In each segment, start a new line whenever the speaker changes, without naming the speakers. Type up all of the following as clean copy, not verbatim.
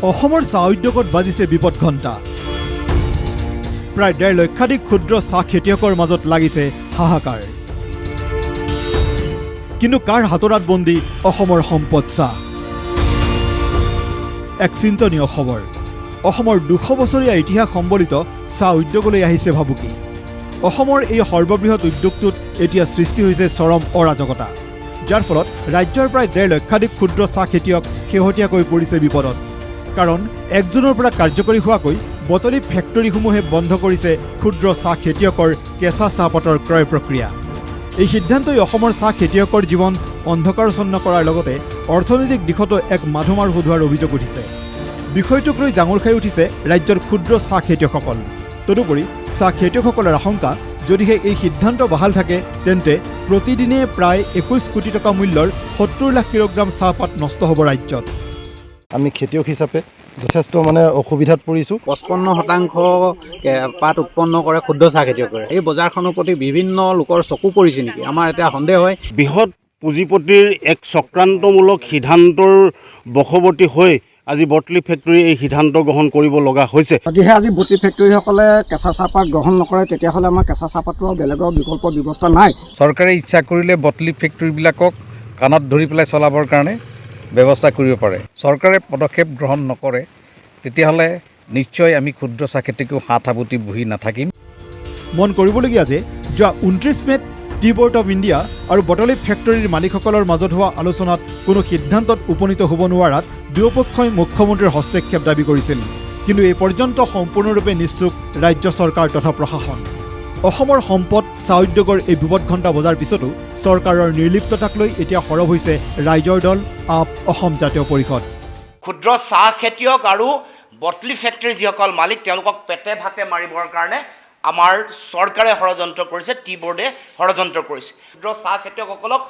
অসমৰ চাহ উদ্যোগত বাজিছে বিপদ ঘণ্টা। প্ৰায় 1.5 লক্ষাধিক ক্ষুদ্ৰ চাহ খেতিয়কৰ মাজত লাগিছে হাহাকাৰ। কিন্তু কাৰ হাতৰাত বন্দী অসমৰ সম্পদ চাহ? এক চিন্তনীয় খবৰ। অসমৰ 200 বছৰীয়া ইতিহাস সম্বলিত চাহ উদ্যোগলৈ আহিছে ভাবুকি। অসমৰ এই সৰ্ববৃহৎ উদ্যোগটোত এতিয়া সৃষ্টি হৈছে চৰম অৰাজকতা, যাৰ ফলত ৰাজ্যৰ প্ৰায় 1.5 লক্ষাধিক ক্ষুদ্ৰ চাহ খেতিয়ক শেহতীয়াকৈ পৰিছে বিপদত। কাৰণ 1 জুনৰ পৰা কাৰ্যকৰী হোৱাকৈ বটলি ফেক্টৰীসমূহে বন্ধ কৰিছে ক্ষুদ্ৰ চাহ খেতিয়কৰ কেঁচা চাহপাতৰ ক্ৰয় প্ৰক্ৰিয়া। এই সিদ্ধান্তই অসমৰ চাহ খেতিয়কৰ জীৱন অন্ধকাৰচ্ছন্ন কৰাৰ লগতে অৰ্থনৈতিক দিশতো এক মাধমাৰ সোধোৱাৰ অভিযোগ উঠিছে। বিষয়টোক লৈ জাঙুৰ খাই উঠিছে ৰাজ্যৰ ক্ষুদ্ৰ চাহ খেতিয়কসকল। তদুপৰি চাহ খেতিয়কসকলৰ আশংকা, যদিহে এই সিদ্ধান্ত বাহাল থাকে তেন্তে প্ৰতিদিনে প্ৰায় 21 কোটি টকা মূল্যৰ 70 লাখ কিলোগ্ৰাম চাহপাত নষ্ট হ'ব ৰাজ্যত।
আমি খেতিয়ক হিচাপে যথেষ্ট অসুবিধাত পৰিছোঁ।
55% পাত উৎপন্ন কৰে ক্ষুদ্ৰ চাহ খেতিয়কে। এই বজাৰখনৰ প্ৰতি বিভিন্ন লোকৰ চকু পৰিছে নেকি, আমাৰ এতিয়া সন্দেহ হয়।
বৃহৎ পুঁজিপতিৰ এক চক্ৰান্তমূলক সিদ্ধান্তৰ বশৱৰ্তী হৈ আজি বটলি ফেক্টৰী এই সিদ্ধান্ত গ্ৰহণ কৰিব লগা হৈছে।
যদিহে আজি বটলি ফেক্টৰীসকলে কেঁচা চাহপাত গ্ৰহণ নকৰে তেতিয়াহ'লে আমাৰ কেঁচা চাহপাতৰ বেলেগৰ বিকল্প ব্যৱস্থা নাই।
চৰকাৰে ইচ্ছা কৰিলে বটলি ফেক্টৰীবিলাকক কাণত ধৰি পেলাই চলাবৰ কাৰণে ব্যৱস্থা কৰিব পাৰে। চৰকাৰে পদক্ষেপ গ্ৰহণ নকৰে তেতিয়াহ'লে নিশ্চয় আমি ক্ষুদ্ৰ চাহ খেতিকো হাত সাবটি বহি নাথাকিম।
মন কৰিবলগীয়া যে যোৱা 29 মেত টি বোৰ্ড অৱ ইণ্ডিয়া আৰু বটলি ফেক্টৰীৰ মালিকসকলৰ মাজত হোৱা আলোচনাত কোনো সিদ্ধান্তত উপনীত হ'ব নোৱাৰাত দুয়োপক্ষই মুখ্যমন্ত্ৰীৰ হস্তক্ষেপ দাবী কৰিছিল। কিন্তু এই পৰ্যন্ত সম্পূৰ্ণৰূপে নিশ্চুপ ৰাজ্য চৰকাৰ তথা প্ৰশাসন। অসমৰ সম্পদ চাহ উদ্যোগৰ এই বিপদ ঘণ্টা বজাৰ পিছতো চৰকাৰৰ নিৰ্লিপ্ততাক লৈ এতিয়া সৰব হৈছে ৰাইজৰ দল আপ অসম জাতীয় পৰিষদ।
ক্ষুদ্ৰ চাহ খেতিয়ক আৰু বটলি ফেক্টৰীৰ যিসকল মালিক তেওঁলোকক পেটে ভাতে মাৰিবৰ কাৰণে আমাৰ চৰকাৰে ষড়যন্ত্ৰ কৰিছে, টি বোৰ্ডে ষড়যন্ত্ৰ কৰিছে। ক্ষুদ্ৰ চাহ খেতিয়কসকলক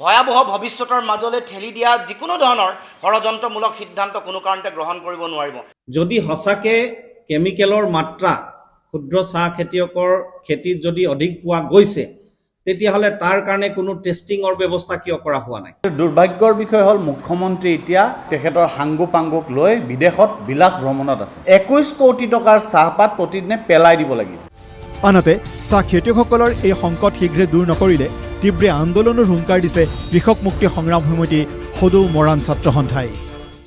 ভয়াৱহ ভৱিষ্যতৰ মাজলৈ ঠেলি দিয়া যিকোনো ধৰণৰ ষড়যন্ত্ৰমূলক সিদ্ধান্ত কোনো কাৰণতে গ্ৰহণ কৰিব নোৱাৰিব।
যদি সঁচাকৈ কেমিকেলৰ মাত্ৰা ক্ষুদ্ৰ চাহ খেতিয়কৰ খেতিত যদি অধিক পোৱা গৈছে তেতিয়াহ'লে তাৰ কাৰণে কোনো টেষ্টিঙৰ ব্যৱস্থা কিয় কৰা হোৱা নাই?
দুৰ্ভাগ্যৰ বিষয় হ'ল মুখ্যমন্ত্ৰী এতিয়া তেখেতৰ সাংগু পাংগুক লৈ বিদেশত বিলাস ভ্ৰমণত আছে। 21 কোটি টকাৰ চাহপাত প্ৰতিদিনে পেলাই দিব লাগিব।
আনহাতে চাহ খেতিয়কসকলৰ এই সংকট শীঘ্ৰে দূৰ নকৰিলে তীব্ৰ আন্দোলনৰ হুংকাৰ দিছে কৃষক মুক্তি সংগ্ৰাম সমিতি সদৌ মৰাণ ছাত্ৰ সন্থাই।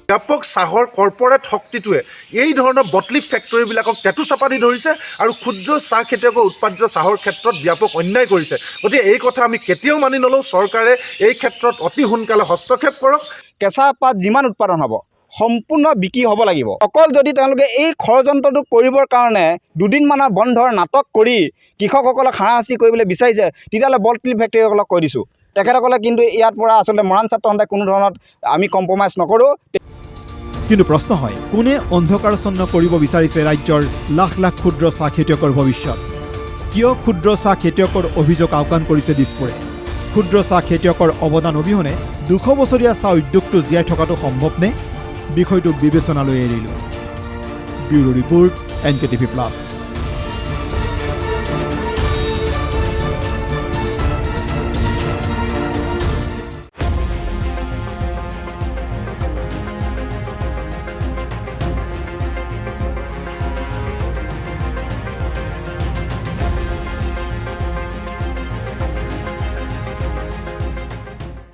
ব্যাপক চাহৰ কৰ্পৰেট শক্তিটোৱে এই ধৰণৰ বটলি ফেক্টৰীবিলাকক টেটু চাপাতি ধৰিছে আৰু ক্ষুদ্ৰ চাহ খেতিয়কৰ উৎপাদিত চাহৰ ক্ষেত্ৰত ব্যাপক অন্যায় কৰিছে। গতিকে এই কথা আমি কেতিয়াও মানি নলওঁ। চৰকাৰে এই ক্ষেত্ৰত অতি সোনকালে হস্তক্ষেপ কৰক।
কেঁচা পাত যিমান উৎপাদন হ'ব সম্পূৰ্ণ বিক্ৰী হ'ব লাগিব। অকল যদি তেওঁলোকে এই ষড়যন্ত্ৰটো কৰিবৰ কাৰণে দুদিনমানৰ বন্ধৰ নাটক কৰি কৃষকসকলক হাৰাশাস্তি কৰিবলৈ বিচাৰিছে তেতিয়াহ'লে বটলি ফেক্টৰীসকলক কৈ দিছোঁ, তেখেতসকলে কিন্তু ইয়াৰ পৰা আচলতে মৰাণ ছাত্ৰ সন্থাই কোনো ধৰণত আমি কম্প্ৰমাইজ নকৰোঁ।
কিন্তু প্ৰশ্ন হয়, কোনে অন্ধকাৰচ্ছন্ন কৰিব বিচাৰিছে ৰাজ্যৰ লাখ লাখ ক্ষুদ্ৰ চাহ খেতিয়কৰ ভৱিষ্যত? কিয় ক্ষুদ্ৰ চাহ খেতিয়কৰ অভিযোগ আওকাণ কৰিছে দিছপুৰে? ক্ষুদ্ৰ চাহ খেতিয়কৰ অৱদান অবিহনে 200 বছৰীয়া চাহ উদ্যোগটো জীয়াই থকাটো সম্ভৱনে? বিষয়টো বিবেচনালৈ এৰিলোঁ। Bureau report, NKTV+।